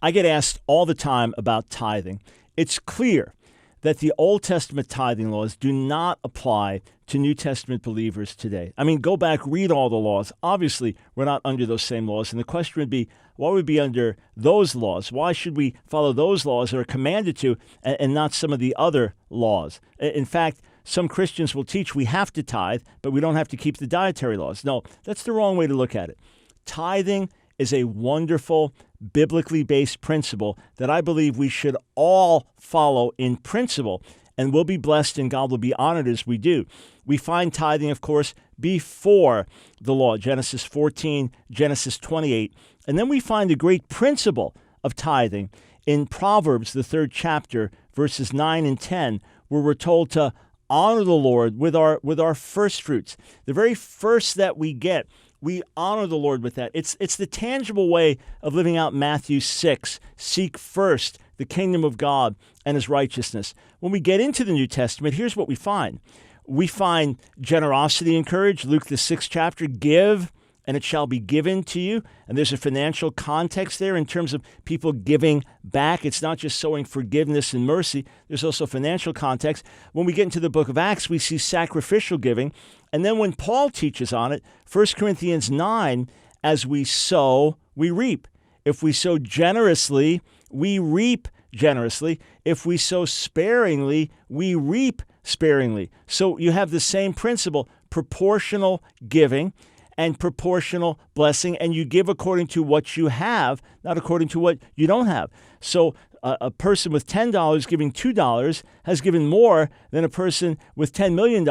I get asked all the time about tithing. It's clear that the Old Testament tithing laws do not apply to New Testament believers today. I mean, go back, read all the laws. Obviously, we're not under those same laws. And the question would be, why would we be under those laws? Why should we follow those laws that are commanded to and not some of the other laws? In fact, some Christians will teach we have to tithe, but we don't have to keep the dietary laws. No, that's the wrong way to look at it. Tithing is a wonderful, biblically based principle that I believe we should all follow in principle, and we'll be blessed and God will be honored as we do. We find tithing, of course, before the law, Genesis 14, Genesis 28. And then we find a great principle of tithing in Proverbs, the 3rd chapter, verses 9 and 10, where we're told to honor the Lord with our first fruits. The very first that we get, we honor the Lord with that. It's the tangible way of living out Matthew 6. Seek first the kingdom of God and his righteousness. When we get into the New Testament, here's what we find. We find generosity encouraged. Luke, the 6th chapter, give, and it shall be given to you. And there's a financial context there in terms of people giving back. It's not just sowing forgiveness and mercy. There's also financial context. When we get into the book of Acts, we see sacrificial giving. And then when Paul teaches on it, 1 Corinthians 9, as we sow, we reap. If we sow generously, we reap generously. If we sow sparingly, we reap sparingly. So you have the same principle, proportional giving and proportional blessing, and you give according to what you have, not according to what you don't have. So a person with $10 giving $2 has given more than a person with $10 million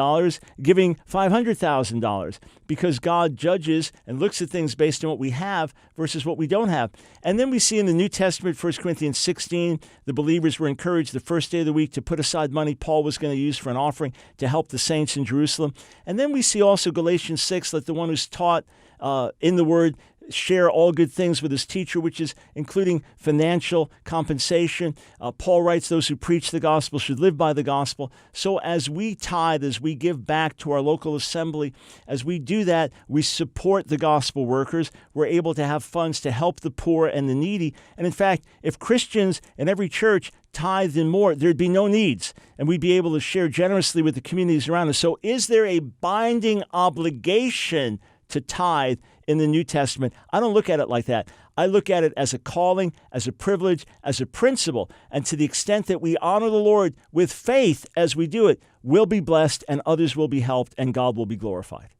giving $500,000, because God judges and looks at things based on what we have versus what we don't have. And then we see in the New Testament, 1 Corinthians 16, the believers were encouraged the first day of the week to put aside money Paul was going to use for an offering to help the saints in Jerusalem. And then we see also Galatians 6, let the one who's taught in the word share all good things with his teacher, which is including financial compensation. Paul writes, those who preach the gospel should live by the gospel. So as we tithe, as we give back to our local assembly, as we do that, we support the gospel workers. We're able to have funds to help the poor and the needy. And in fact, if Christians in every church tithed in more, there'd be no needs, and we'd be able to share generously with the communities around us. So is there a binding obligation to tithe in the New Testament? I don't look at it like that. I look at it as a calling, as a privilege, as a principle. And to the extent that we honor the Lord with faith as we do it, we'll be blessed and others will be helped and God will be glorified.